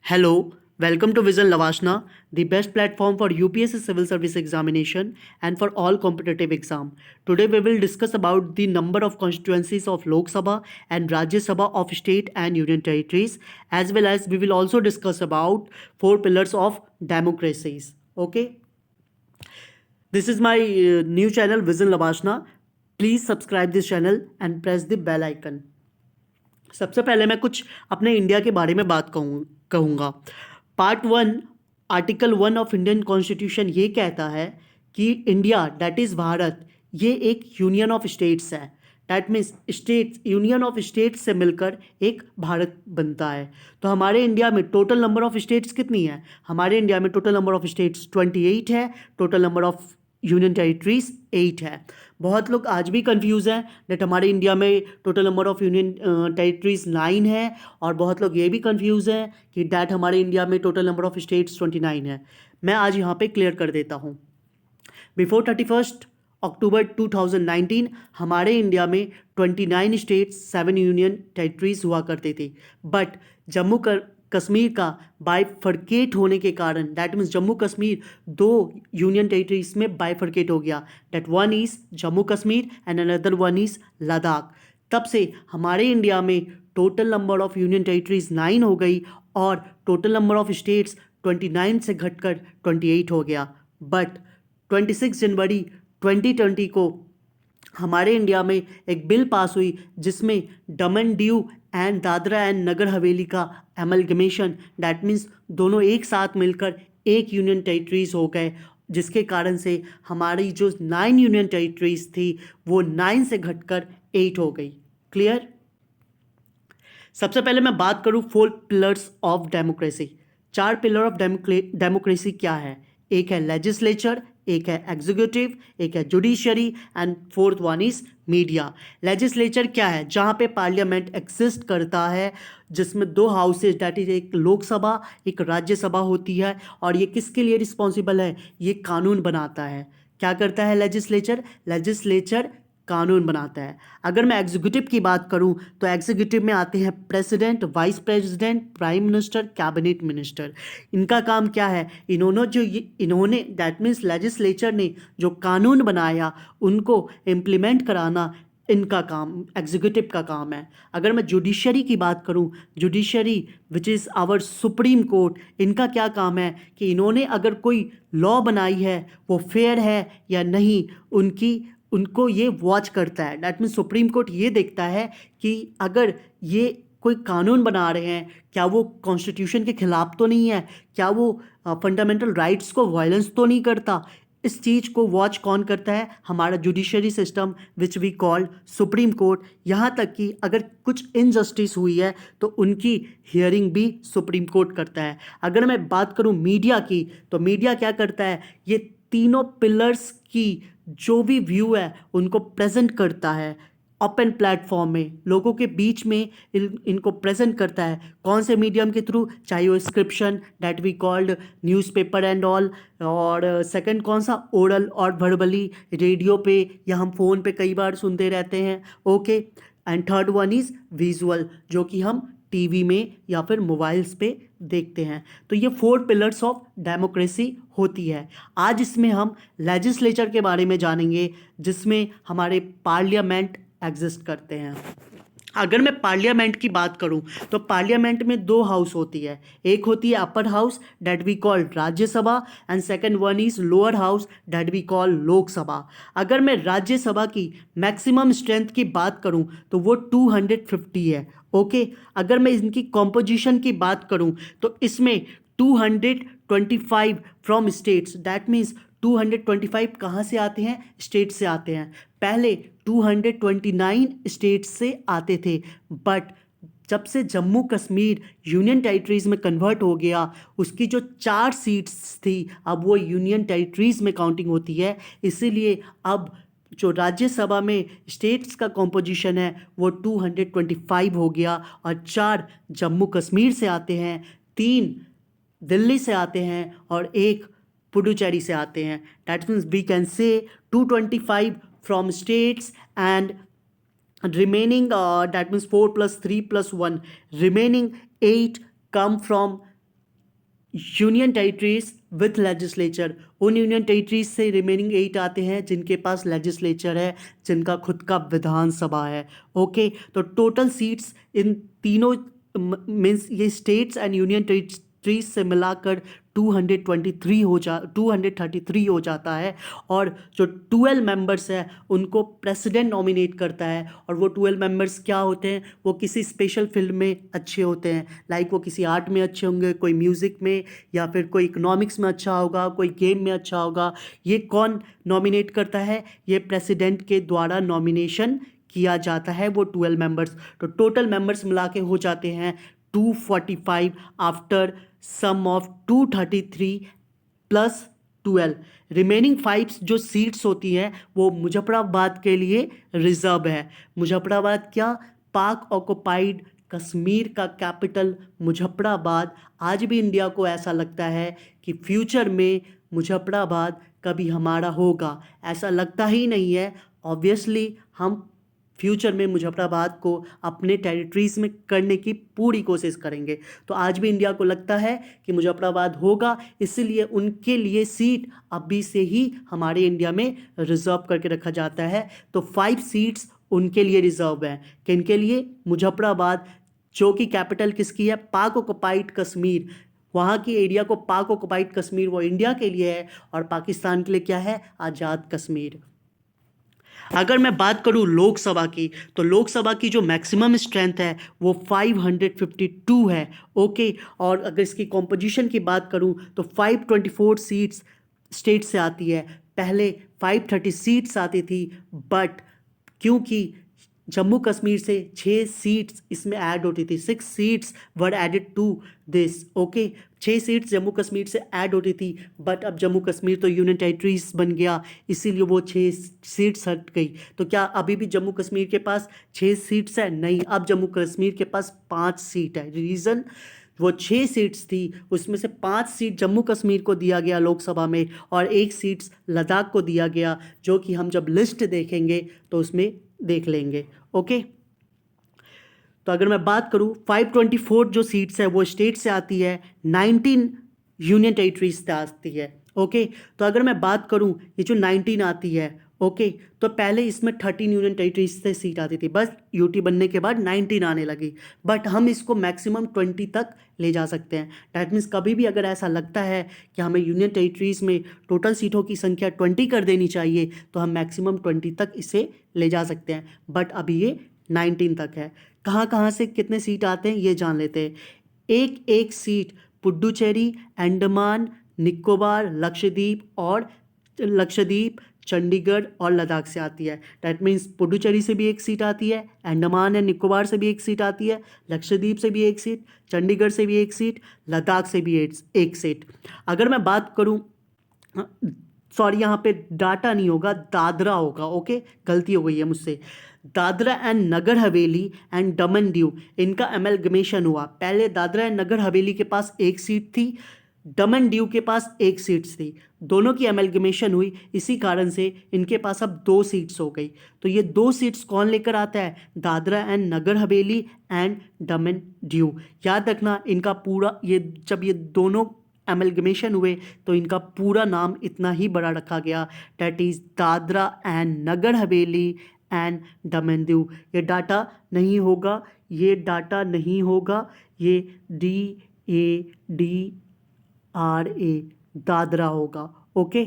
Hello, welcome to Vision Lavashna, the best platform for UPSC civil service examination and for all competitive exam. Today we will discuss about the number of constituencies of Lok Sabha and Rajya Sabha of state and union territories, as well as we will also discuss about four pillars of democracies. Okay, this is my new channel Vision Lavashna. Please subscribe this channel and press the bell icon. सबसे पहले मैं कुछ अपने India के बारे में बात कहूँगा। Part 1 article 1 of Indian constitution ये कहता है कि इंडिया दैट इज़ भारत ये एक यूनियन ऑफ स्टेट्स है। That means states union of states से मिलकर एक भारत बनता है। तो हमारे इंडिया में टोटल नंबर ऑफ स्टेट्स कितनी है? हमारे इंडिया में टोटल नंबर ऑफ स्टेट्स 28 है, total number of union territories 8 है। बहुत लोग आज भी कंफ्यूज हैं दैट हमारे इंडिया में total number of union territories 9 है, और बहुत लोग ये भी कंफ्यूज हैं कि डैट हमारे इंडिया में टोटल नंबर ऑफ स्टेट्स 29 है। मैं आज यहाँ पे क्लियर कर देता हूँ। बिफोर 31 अक्टूबर 2019 हमारे इंडिया में 29 स्टेट्स 7 यूनियन टेरिटरीज हुआ करते थे, बट जम्मू कश्मीर का बाइफर्केट होने के कारण दैट मीन्स जम्मू कश्मीर दो यूनियन टेरिटरीज में बाइफर्केट हो गया। That one is Jammu Kashmir and another one is Ladakh. तब से हमारे इंडिया में total number of union territories 9 हो गई और टोटल नंबर ऑफ स्टेट्स 29 से घटकर 28 हो गया। बट 26 जनवरी 2020 को हमारे इंडिया में एक बिल पास हुई जिसमें दमन दीव एंड दादरा एंड नगर हवेली का एमलगमेशन दैट मीन्स दोनों एक साथ मिलकर एक यूनियन टेरिटरीज हो गए, जिसके कारण से हमारी जो 9 यूनियन टेरिटरीज थी वो 9 से घटकर 8 हो गई। क्लियर? सबसे पहले मैं बात करूं 4 pillars of democracy. 4 pillar of democracy क्या है? एक है लेजिस्लेचर, एक है एग्जीक्यूटिव, एक है judiciary and fourth one is media. Legislature क्या है? जहाँ पे पार्लियामेंट एग्जिस्ट करता है, जिसमें 2 हाउसेज दैट इज एक लोकसभा एक राज्यसभा होती है, और ये किसके लिए रिस्पॉन्सिबल है? ये कानून बनाता है। क्या करता है लेजिस्लेचर? लेजिस्लेचर कानून बनाता है। अगर मैं एग्जीक्यूटिव की बात करूं तो एग्जीक्यूटिव में आते हैं president, vice president, prime minister, cabinet minister. इनका काम क्या है? इन्होंने दैट मीन्स लेजिस्लेचर ने जो कानून बनाया उनको इम्प्लीमेंट कराना इनका काम, एग्जीक्यूटिव का काम है। अगर मैं जुडिशरी की बात करूं, judiciary which is our supreme court, इनका क्या काम है कि इन्होंने अगर कोई लॉ बनाई है वो फेयर है या नहीं, उनको ये वॉच करता है। डैट मीन्स सुप्रीम कोर्ट ये देखता है कि अगर ये कोई कानून बना रहे हैं क्या वो कॉन्स्टिट्यूशन के खिलाफ तो नहीं है, क्या वो फंडामेंटल राइट्स को वायलेंस तो नहीं करता। इस चीज़ को वॉच कौन करता है? हमारा judiciary system which we called supreme court. यहाँ तक कि अगर कुछ इनजस्टिस हुई है तो उनकी हियरिंग भी सुप्रीम कोर्ट करता है। अगर मैं बात करूँ मीडिया की, तो मीडिया क्या करता है? ये तीनों पिलर्स की जो भी व्यू है उनको प्रेजेंट करता है ओपन प्लेटफॉर्म में, लोगों के बीच में इनको प्रेजेंट करता है। कौन से मीडियम के थ्रू? चाहे वो स्क्रिप्शन that we called newspaper and all, और सेकंड कौन सा? ओरल और वर्बली, रेडियो पे या हम फ़ोन पे कई बार सुनते रहते हैं। Okay, and third one is visual, जो कि हम टीवी में या फिर मोबाइल्स पे देखते हैं। तो ये 4 पिलर्स ऑफ डेमोक्रेसी होती है। आज इसमें हम लेजिस्लेचर के बारे में जानेंगे, जिसमें हमारे पार्लियामेंट एग्जिस्ट करते हैं। अगर मैं पार्लियामेंट की बात करूं तो पार्लियामेंट में 2 हाउस होती है। एक होती है upper house that we call Rajya Sabha and second one is lower house that we call Lok Sabha. अगर मैं राज्यसभा की मैक्सिमम स्ट्रेंथ की बात करूं तो वो 250 है। ओके, अगर मैं इनकी कॉम्पोजिशन की बात करूं तो इसमें 225 फ्रॉम स्टेट्स, दैट मीन्स 225 कहाँ से आते हैं? स्टेट से आते हैं। पहले 229 स्टेट्स से आते थे, बट जब से जम्मू कश्मीर यूनियन टेरिटरीज में कन्वर्ट हो गया, उसकी जो 4 सीट्स थी अब वो यूनियन टेरिटरीज में काउंटिंग होती है। इसीलिए अब जो राज्यसभा में स्टेट्स का कॉम्पोजिशन है वो 225 हो गया, और 4 जम्मू कश्मीर से आते हैं, 3 दिल्ली से आते हैं और 1 पुडुचेरी से आते हैं। That means we can say 225 from states and remaining that means 4 plus 3 plus 1 remaining 8 come from union territories with legislature, उन यूनियन टेरिटरीज से रिमेनिंग 8 आते हैं जिनके पास लेजिस्लेचर है, जिनका खुद का विधानसभा है। ओके, तो टोटल सीट्स इन तीनों मीन्स ये स्टेट्स एंड यूनियन टेरिटरीज से मिलाकर 233 हो जाता है। और जो 12 मेंबर्स है उनको प्रेसिडेंट नॉमिनेट करता है, और वो 12 मेंबर्स क्या होते हैं, वो किसी स्पेशल फील्ड में अच्छे होते हैं, लाइक वो किसी आर्ट में अच्छे होंगे, कोई म्यूज़िक में, या फिर कोई इकोनॉमिक्स में अच्छा होगा, कोई गेम में अच्छा होगा। ये कौन नॉमिनेट करता है, ये प्रेसिडेंट के द्वारा नॉमिनेशन किया जाता है वो 12 मेंबर्स। तो टोटल मेंबर्स मिला के हो जाते हैं 245 after sum of 233 plus 12। Remaining 5 जो सीट्स होती हैं वो मुजफ्फराबाद के लिए रिजर्व है। मुजफ्फराबाद क्या, पाक ऑक्युपाइड कश्मीर का कैपिटल मुजफ्फराबाद। आज भी इंडिया को ऐसा लगता है कि फ्यूचर में मुजफ्फराबाद कभी हमारा होगा, ऐसा लगता ही नहीं है। ऑब्वियसली हम फ्यूचर में मुजफ्फराबाद को अपने टेरिटरीज में करने की पूरी कोशिश करेंगे। तो आज भी इंडिया को लगता है कि मुजफ्फराबाद होगा, इसीलिए उनके लिए सीट अभी से ही हमारे इंडिया में रिजर्व करके रखा जाता है। तो 5 सीट्स उनके लिए रिजर्व हैं। किनके लिए, मुजफ्फराबाद, जो कि कैपिटल किसकी है, पाक ऑक्युपाइड कश्मीर। वहाँ की एरिया को पाक ऑक्युपाइड कश्मीर वो इंडिया के लिए है, और पाकिस्तान के लिए क्या है, आज़ाद कश्मीर। अगर मैं बात करूं लोकसभा की, तो लोकसभा की जो मैक्सिमम स्ट्रेंथ है वो 552 है। ओके, और अगर इसकी कॉम्पोजिशन की बात करूं तो 524 सीट्स स्टेट से आती है। पहले 530 सीट्स आती थी, बट क्योंकि जम्मू कश्मीर से 6 सीट्स इसमें ऐड होती थी, 6 seats were added to this. Okay, 6 seats Jammu Kashmir से ऐड होती थी, बट अब जम्मू कश्मीर तो यूनियन टेरिटरीज बन गया, इसीलिए वो 6 सीट्स हट गई। तो क्या अभी भी जम्मू कश्मीर के पास 6 सीट्स है? नहीं, अब जम्मू कश्मीर के पास 5 सीट है। रीज़न, वो 6 सीट्स थी, उसमें से 5 सीट जम्मू कश्मीर को दिया गया लोकसभा में, और 1 सीट्स लद्दाख को दिया गया, जो कि हम जब लिस्ट देखेंगे तो उसमें देख लेंगे। ओके, तो अगर मैं बात करूं 524 जो सीट्स है वो स्टेट से आती है, 19 यूनियन टेरिटरीज से आती है। ओके, तो अगर मैं बात करूं ये जो 19 आती है, ओके, तो पहले इसमें 13 यूनियन टेरिटरीज से सीट आती थी, बस यूटी बनने के बाद 19 आने लगी, बट हम इसको मैक्सिमम 20 तक ले जा सकते हैं। डैट मीन्स कभी भी अगर ऐसा लगता है कि हमें यूनियन टेरिटरीज में टोटल सीटों की संख्या 20 कर देनी चाहिए, तो हम मैक्सिमम 20 तक इसे ले जा सकते हैं, बट अभी ये 19 तक है। कहाँ कहाँ से कितने सीट आते हैं ये जान लेते हैं। एक एक सीट पुडुचेरी, अंडमान निकोबार, लक्षद्वीप, चंडीगढ़ और लद्दाख से आती है। डैट मीन्स पुडुचेरी से भी एक सीट आती है, अंडमान एंड निकोबार से भी एक सीट आती है, लक्षद्वीप से भी एक सीट, चंडीगढ़ से भी एक सीट, लद्दाख से भी एक सीट। अगर मैं बात करूँ, सॉरी यहाँ पे डाटा नहीं होगा, दादरा होगा। ओके, गलती हो गई है मुझसे। दादरा एंड नगर हवेली एंड दमन दीव, इनका एमलगमेशन हुआ। पहले दादरा एंड नगर हवेली के पास एक सीट थी, दमन दीव के पास एक सीट्स थी, दोनों की एमलगमेशन हुई, इसी कारण से इनके पास अब 2 सीट्स हो गई। तो ये 2 सीट्स कौन लेकर आता है, दादरा एंड नगर हवेली एंड दमन दीव। याद रखना इनका पूरा, ये जब ये दोनों एमलगमेशन हुए तो इनका पूरा नाम इतना ही बड़ा रखा गया, that is Dadra and Nagar Haveli and Daman Diu. ये डाटा नहीं होगा, ये डाटा नहीं होगा, ये DADRA दादरा होगा। ओके,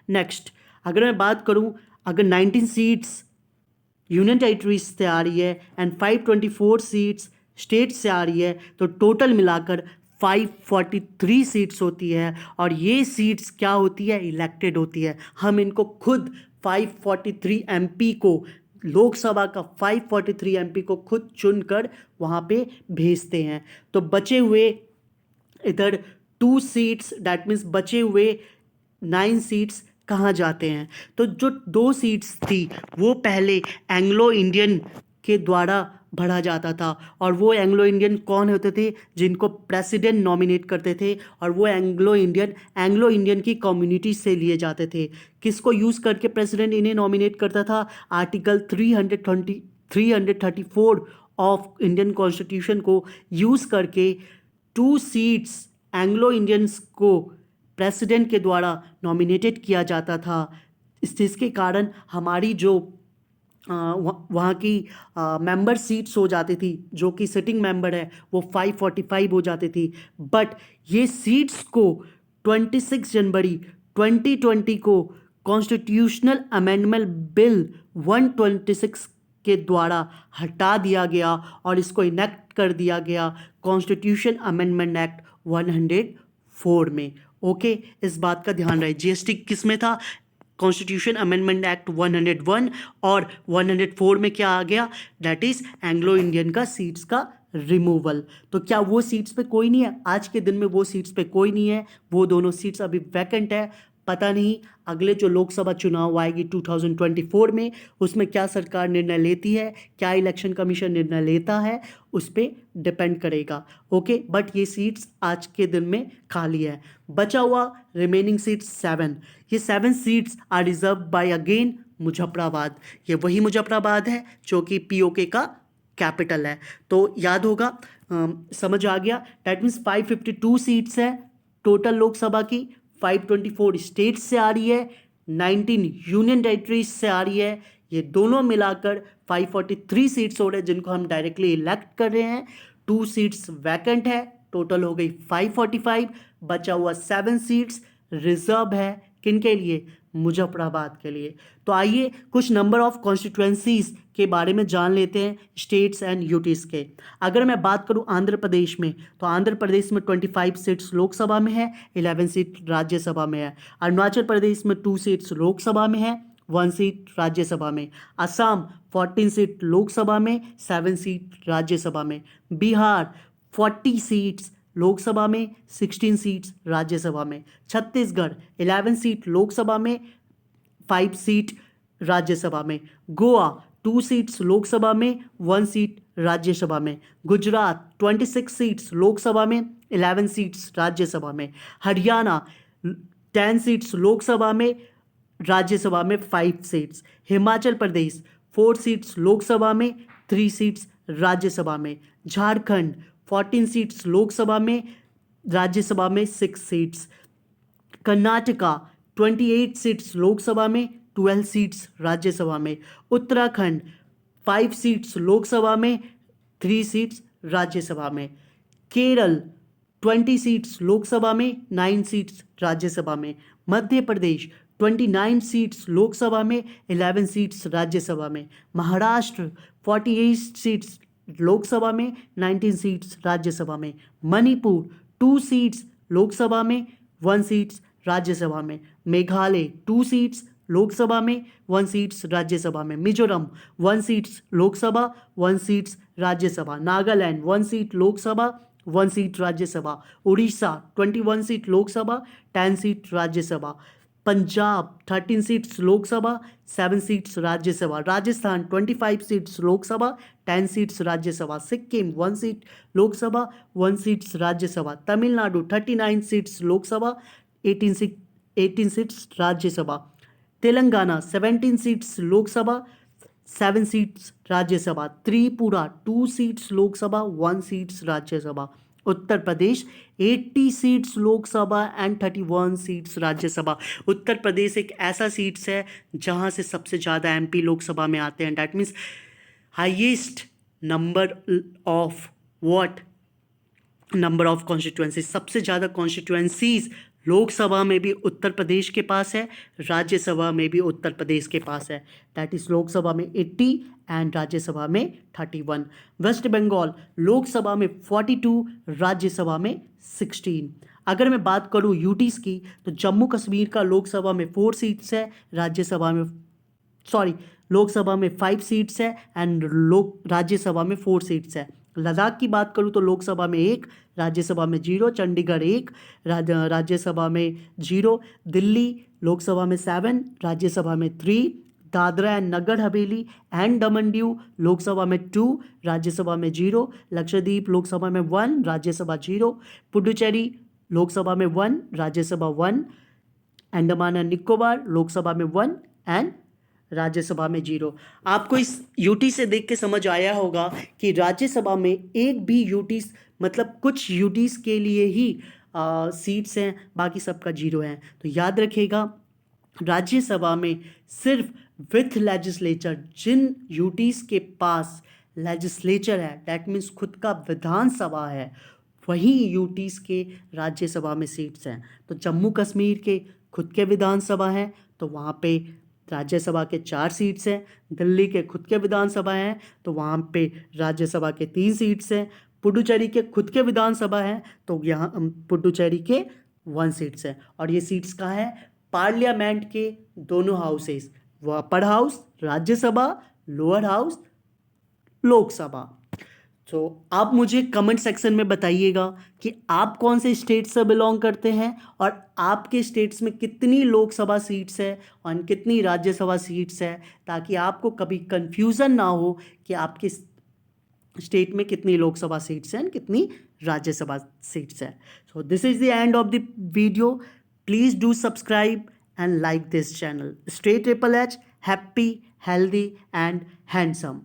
नेक्स्ट अगर मैं बात करूं, अगर 19 सीट्स यूनियन टेरिटरीज से आ रही है एंड 524 सीट्स स्टेट से आ रही है, तो टोटल मिलाकर 543 सीट्स होती है। और ये सीट्स क्या होती है, इलेक्टेड होती है। हम इनको खुद 543 MP को, लोकसभा का 543 MP को खुद चुनकर वहाँ पे भेजते हैं। तो बचे हुए इधर 2 सीट्स, डैट मीन्स बचे हुए 9 सीट्स कहाँ जाते हैं, तो जो 2 सीट्स थी वो पहले एंग्लो इंडियन के द्वारा भरा जाता था, और वो एंग्लो इंडियन कौन होते थे, जिनको प्रेसिडेंट नॉमिनेट करते थे, और वो एंग्लो इंडियन की कम्युनिटी से लिए जाते थे। किसको यूज़ करके प्रेसिडेंट इन्हें नॉमिनेट करता था, आर्टिकल 334 ऑफ इंडियन कॉन्स्टिट्यूशन को यूज़ करके 2 सीट्स एंग्लो इंडियंस को प्रेसिडेंट के द्वारा नॉमिनेटेड किया जाता था। जिसके कारण हमारी जो वहाँ की मेंबर सीट्स हो जाती थी, जो कि सिटिंग मेंबर है वो 545 हो जाती थी। बट ये सीट्स को 26 जनवरी 2020 को कॉन्स्टिट्यूशनल अमेंडमेंट बिल 126 के द्वारा हटा दिया गया और इसको इनेक्ट कर दिया गया कॉन्स्टिट्यूशन अमेंडमेंट एक्ट 104 में। ओके, इस बात का ध्यान रहे। जीएसटी किस में था? कॉन्स्टिट्यूशन अमेंडमेंट एक्ट 101, और 104 में क्या आ गया? दैट इज एंग्लो इंडियन का सीट्स का रिमूवल। तो क्या वो सीट्स पे कोई नहीं है? आज के दिन में वो सीट्स पे कोई नहीं है, वो दोनों सीट्स अभी वैकेंट है। पता नहीं अगले जो लोकसभा चुनाव आएगी 2024 में, उसमें क्या सरकार निर्णय लेती है, क्या इलेक्शन कमीशन निर्णय लेता है, उस पर डिपेंड करेगा। ओके, बट ये सीट्स आज के दिन में खाली है। बचा हुआ रिमेनिंग सीट्स 7, ये 7 seats are reserve by again Muzaffarabad. ये वही मुजफ्फराबाद है जो कि पीओके का कैपिटल है। तो याद होगा, समझ आ गया। दैट मीन्स 552 सीट्स है टोटल लोकसभा की, 524 स्टेट्स से आ रही है, 19 यूनियन टेरिटरीज से आ रही है। ये दोनों मिलाकर 543 सीट्स हो रहे हैं जिनको हम डायरेक्टली इलेक्ट कर रहे हैं। 2 सीट्स वैकेंट है, टोटल हो गई 545। बचा हुआ 7 सीट्स रिजर्व है, किनके लिए? मुजफ्फराबाद के लिए। तो आइए कुछ नंबर ऑफ कॉन्स्टिट्यूएंसीज के बारे में जान लेते हैं, स्टेट्स एंड यूटीज के। अगर मैं बात करूं आंध्र प्रदेश में, तो आंध्र प्रदेश में 25 सीट्स लोकसभा में है, 11 सीट राज्यसभा में है। अरुणाचल प्रदेश में 2 सीट्स लोकसभा में है, 1 सीट राज्यसभा में। असम 14 सीट लोकसभा में, 7 सीट राज्यसभा में। बिहार 40 सीट्स लोकसभा में, 16 सीट्स राज्यसभा में। छत्तीसगढ़ 11 सीट लोकसभा में, 5 सीट राज्यसभा में। गोवा 2 सीट्स लोकसभा में, 1 सीट राज्यसभा में। गुजरात 26 सीट्स लोकसभा में, 11 सीट्स राज्यसभा में। हरियाणा 10 सीट्स लोकसभा में, राज्यसभा में 5 सीट्स। हिमाचल प्रदेश 4 सीट्स लोकसभा में, 3 सीट्स राज्यसभा में। झारखंड 14 सीट्स लोकसभा में, राज्यसभा में 6 सीट्स। कर्नाटका 28 सीट्स लोकसभा में, 12 सीट्स राज्यसभा में। उत्तराखंड 5 सीट्स लोकसभा में, 3 सीट्स राज्यसभा में। केरल 20 सीट्स लोकसभा में, 9 सीट्स राज्यसभा में। मध्य प्रदेश 29 सीट्स लोकसभा में, 11 सीट्स राज्यसभा में। महाराष्ट्र 48 सीट्स लोकसभा में, 19 सीट्स राज्यसभा में। मणिपुर 2 सीट्स लोकसभा में, 1 सीट्स राज्यसभा में। मेघालय 2 सीट्स लोकसभा में, 1 सीट्स राज्यसभा में। Mizoram 1 seats Lok Sabha, 1 seats Rajya Sabha. Nagaland 1 seat Lok Sabha, 1 seat Rajya Sabha. Orissa 21 seat Lok Sabha, 10 seat Rajya Sabha. Punjab 13 seats Lok Sabha, 7 seats Rajya Sabha. Rajasthan 25 seats Lok Sabha, 10 seats Rajya Sabha. Sikkim 1 seat Lok Sabha, 1 seats Rajya Sabha. Tamil Nadu 39 seats Lok Sabha, 18 seats Rajya Sabha. Telangana 17 seats Lok Sabha, 7 seats Rajya Sabha. Tripura 2 seats Lok Sabha, 1 seats Rajya Sabha. Uttar Pradesh 80 seats Lok Sabha and 31 seats Rajya Sabha. Uttar Pradesh एक ऐसा सीट्स है जहां से सबसे ज़्यादा एमपी लोकसभा में आते हैं। That means highest number of what, number of constituencies. सबसे ज़्यादा कॉन्स्टिट्यूएंसीज लोकसभा में भी उत्तर प्रदेश के पास है, राज्यसभा में भी उत्तर प्रदेश के पास है। दैट इज लोकसभा में 80 एंड राज्यसभा में 31। वेस्ट बंगाल लोकसभा में 42, राज्यसभा में 16। अगर मैं बात करूं यूटीज़ की, तो जम्मू कश्मीर का लोकसभा में 4 सीट्स है, राज्यसभा में लोकसभा में 5 सीट्स है एंड राज्यसभा में 4 सीट्स है। लद्दाख की बात करूं तो लोकसभा में 1, राज्यसभा में 0। चंडीगढ़ 1, राज्यसभा में 0। दिल्ली लोकसभा में 7, राज्यसभा में 3। दादरा एंड नगर हवेली एंड दमन दीव लोकसभा में 2, राज्यसभा में 0। लक्षद्वीप लोकसभा में 1, राज्यसभा 0। पुडुचेरी लोकसभा में 1, राज्यसभा 1। अंडमान एंड निकोबार लोकसभा में 1 एंड राज्यसभा में 0। आपको इस यूटी से देख के समझ आया होगा कि राज्यसभा में एक भी यूटी, मतलब कुछ यूटीज़ के लिए ही सीट्स हैं, बाकी सबका 0 है। तो याद रखिएगा, राज्यसभा में सिर्फ विथ लेजिस्लेचर, जिन यूटीज़ के पास लेजिस्लेचर है, डैट मीन्स खुद का विधानसभा है, वही यूटीज़ के राज्यसभा में सीट्स हैं। तो जम्मू कश्मीर के खुद के विधानसभा हैं, तो वहाँ पे राज्यसभा के 4 सीट्स हैं। दिल्ली के खुद के विधानसभा हैं, तो वहाँ पे राज्यसभा के 3 सीट्स हैं। पुडुचेरी के खुद के विधानसभा हैं, तो यहाँ पुडुचेरी के 1 सीट्स हैं। और ये सीट्स कहाँ हैं? पार्लियामेंट के दोनों हाउसेस, वो upper house Rajya Sabha, lower house Lok Sabha. तो आप मुझे कमेंट सेक्शन में बताइएगा कि आप कौन से स्टेट से बिलोंग करते हैं और आपके स्टेट्स में कितनी लोकसभा सीट्स है और कितनी राज्यसभा सीट्स है, ताकि आपको कभी कंफ्यूजन ना हो कि आपके स्टेट में कितनी लोकसभा सीट्स हैं, कितनी राज्यसभा सीट्स हैं। So this is the end of the video. Please do subscribe and like this channel. Stay Triple H, happy, healthy and handsome.